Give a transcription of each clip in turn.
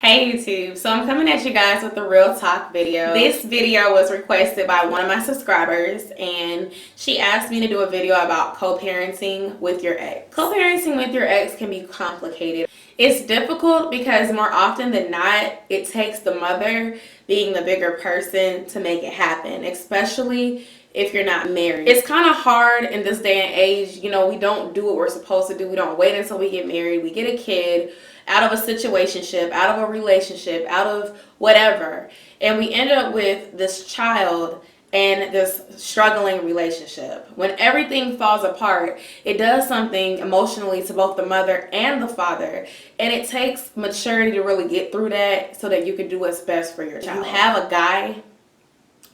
Hey YouTube, so I'm coming at you guys with a real talk video. This video was requested by one of my subscribers and she asked me to do a video about co-parenting with your ex. Co-parenting with your ex can be complicated. It's difficult because more often than not, it takes the mother being the bigger person to make it happen, especially if you're not married. It's kind of hard in this day and age. You know, we don't do what we're supposed to do. We don't wait until we get married. We get a kid out of a situationship, out of a relationship, out of whatever. And we end up with this child and this struggling relationship. When everything falls apart, it does something emotionally to both the mother and the father. And it takes maturity to really get through that so that you can do what's best for your child. You have a guy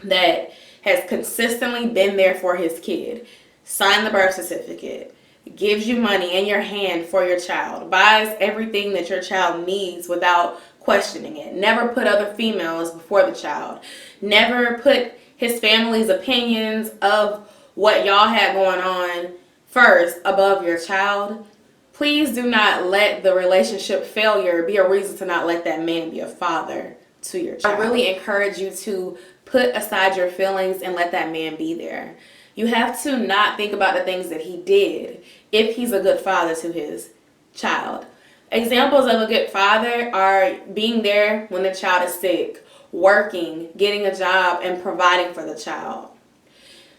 that has consistently been there for his kid, signed the birth certificate, gives you money in your hand for your child, buys everything that your child needs without questioning it, never put other females before the child, never put his family's opinions of what y'all had going on first above your child. Please do not let the relationship failure be a reason to not let that man be a father to your child. I really encourage you to put aside your feelings and let that man be there. You have to not think about the things that he did if he's a good father to his child. Examples of a good father are being there when the child is sick, working, getting a job, and providing for the child.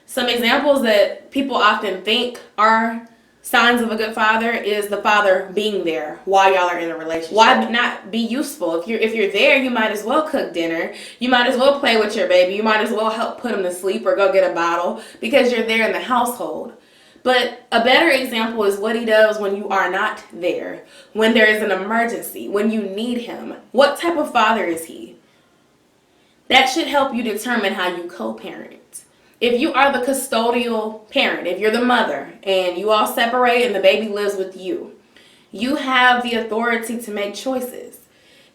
Some examples that people often think are signs of a good father is the father being there while y'all are in a relationship. Why not be useful? If you're there, you might as well cook dinner. You might as well play with your baby. You might as well help put him to sleep or go get a bottle because you're there in the household. But a better example is what he does when you are not there, when there is an emergency, when you need him. What type of father is he? That should help you determine how you co-parent. If you are the custodial parent, if you're the mother and you all separate and the baby lives with you, you have the authority to make choices.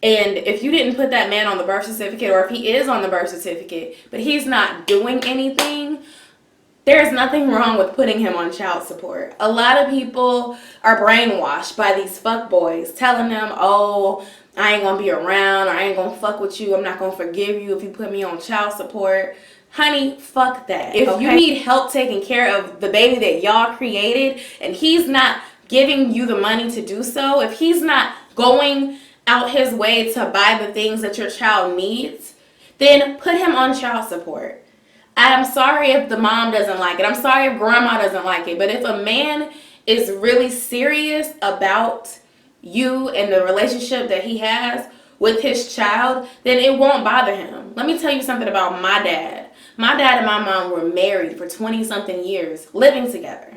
And if you didn't put that man on the birth certificate, or if he is on the birth certificate, but he's not doing anything, there's nothing wrong with putting him on child support. A lot of people are brainwashed by these fuckboys telling them, oh, I ain't gonna be around, or I ain't gonna fuck with you, I'm not gonna forgive you if you put me on child support. Honey, fuck that. If you need help taking care of the baby that y'all created and he's not giving you the money to do so, if he's not going out his way to buy the things that your child needs, then put him on child support. I'm sorry if the mom doesn't like it. I'm sorry if grandma doesn't like it. But if a man is really serious about you and the relationship that he has with his child, then it won't bother him. Let me tell you something about my dad. My dad and my mom were married for 20-something years, living together.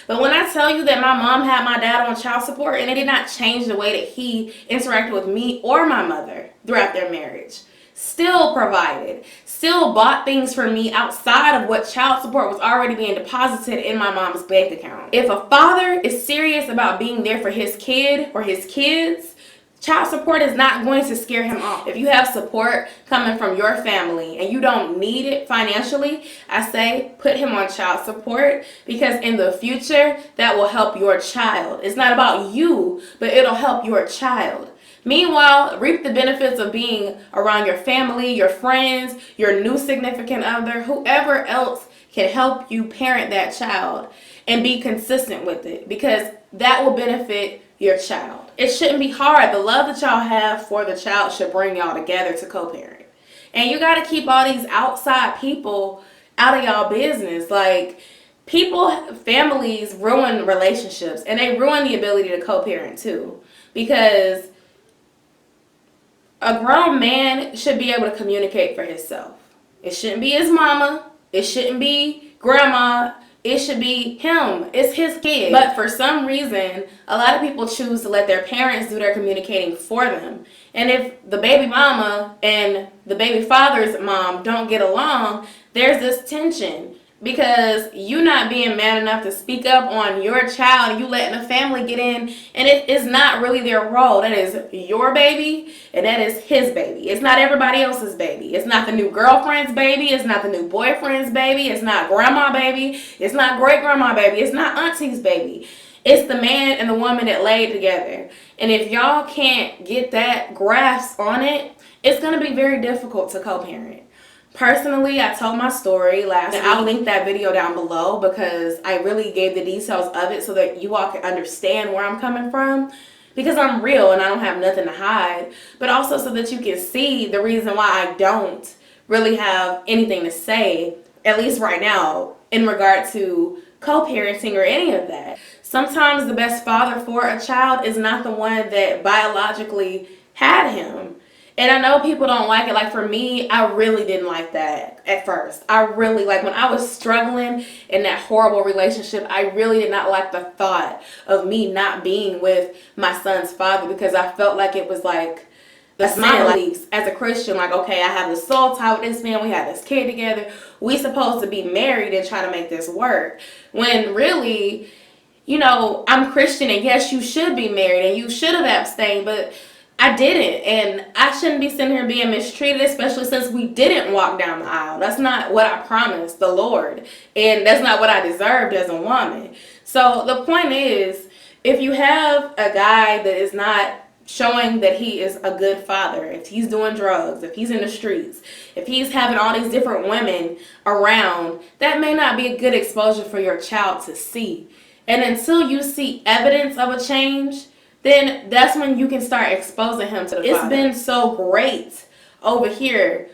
But when I tell you that my mom had my dad on child support, and it did not change the way that he interacted with me or my mother throughout their marriage, still provided, still bought things for me outside of what child support was already being deposited in my mom's bank account. If a father is serious about being there for his kid or his kids, child support is not going to scare him off. If you have support coming from your family and you don't need it financially, I say put him on child support, because in the future that will help your child. It's not about you, but it'll help your child. Meanwhile, reap the benefits of being around your family, your friends, your new significant other, whoever else can help you parent that child, and be consistent with it, because that will benefit your child. It shouldn't be hard. The love that y'all have for the child should bring y'all together to co-parent. And you got to keep all these outside people out of y'all business. Like, families ruin relationships, and they ruin the ability to co-parent too, because a grown man should be able to communicate for himself. It shouldn't be his mama. It shouldn't be grandma. It should be him. It's his kid. But for some reason, a lot of people choose to let their parents do their communicating for them. And if the baby mama and the baby father's mom don't get along, there's this tension. Because you not being man enough to speak up on your child, and you letting the family get in, and it is not really their role. That is your baby, and that is his baby. It's not everybody else's baby. It's not the new girlfriend's baby. It's not the new boyfriend's baby. It's not grandma baby. It's not great grandma baby. It's not auntie's baby. It's the man and the woman that laid together. And if y'all can't get that grasp on it, it's going to be very difficult to co-parent. Personally, I told my story last week. I'll link that video down below because I really gave the details of it so that you all can understand where I'm coming from. Because I'm real and I don't have nothing to hide. But also so that you can see the reason why I don't really have anything to say, at least right now, in regard to co-parenting or any of that. Sometimes the best father for a child is not the one that biologically had him. And I know people don't like it. Like for me, I really didn't like that at first. I really, like when I was struggling in that horrible relationship, I really did not like the thought of me not being with my son's father because I felt like it was like, that's my beliefs as a Christian. Like, okay, I have the soul tie with this man. We have this kid together. We supposed to be married and try to make this work. When really, you know, I'm Christian and yes, you should be married and you should have abstained, but I didn't, and I shouldn't be sitting here being mistreated, especially since we didn't walk down the aisle. That's not what I promised the Lord, and that's not what I deserved as a woman. So the point is, if you have a guy that is not showing that he is a good father, if he's doing drugs, if he's in the streets, if he's having all these different women around, that may not be a good exposure for your child to see. And until you see evidence of a change, then that's when you can start exposing him to the father. It's been so great over here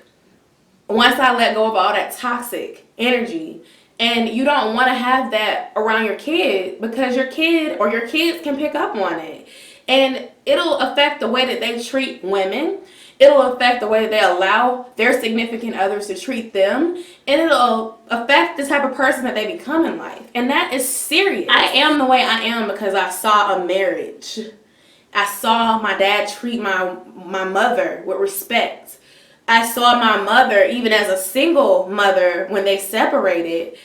once I let go of all that toxic energy. And you don't want to have that around your kid because your kid or your kids can pick up on it. And it'll affect the way that they treat women. It'll affect the way that they allow their significant others to treat them. And it'll affect the type of person that they become in life. And that is serious. I am the way I am because I saw a marriage. I saw my dad treat my mother with respect. I saw my mother, even as a single mother, when they separated,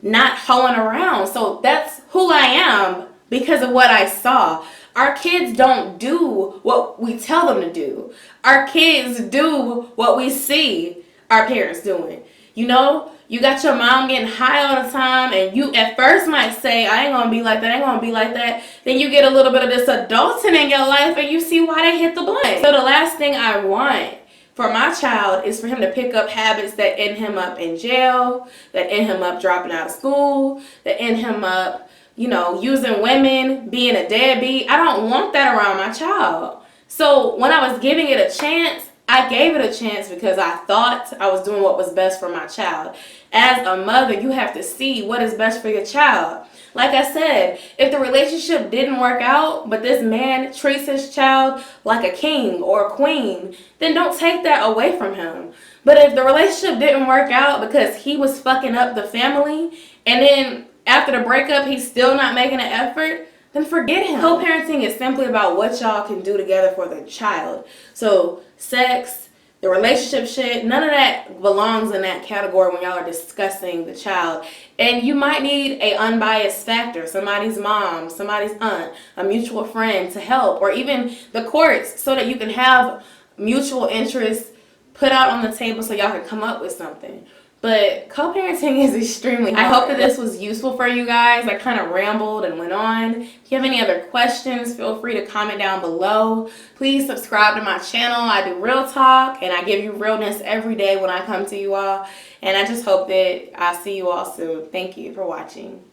not hoeing around. So that's who I am because of what I saw. Our kids don't do what we tell them to do. Our kids do what we see our parents doing. You know, you got your mom getting high all the time and you at first might say, I ain't gonna be like that, I ain't gonna be like that. Then you get a little bit of this adulting in your life and you see why they hit the blunt. So the last thing I want for my child is for him to pick up habits that end him up in jail, that end him up dropping out of school, that end him up, you know, using women, being a deadbeat. I don't want that around my child. So when I was giving it a chance, I gave it a chance because I thought I was doing what was best for my child. As a mother, you have to see what is best for your child. Like I said, if the relationship didn't work out, but this man treats his child like a king or a queen, then don't take that away from him. But if the relationship didn't work out because he was fucking up the family, and then after the breakup, he's still not making an effort, then forget him. Co-parenting is simply about what y'all can do together for the child. So sex, the relationship shit, none of that belongs in that category when y'all are discussing the child. And you might need a unbiased factor, somebody's mom, somebody's aunt, a mutual friend to help, or even the courts, so that you can have mutual interests put out on the table so y'all can come up with something. But co-parenting is extremely hard. I hope that this was useful for you guys. I kind of rambled and went on. If you have any other questions, feel free to comment down below. Please subscribe to my channel. I do real talk and I give you realness every day when I come to you all. And I just hope that I'll see you all soon. Thank you for watching.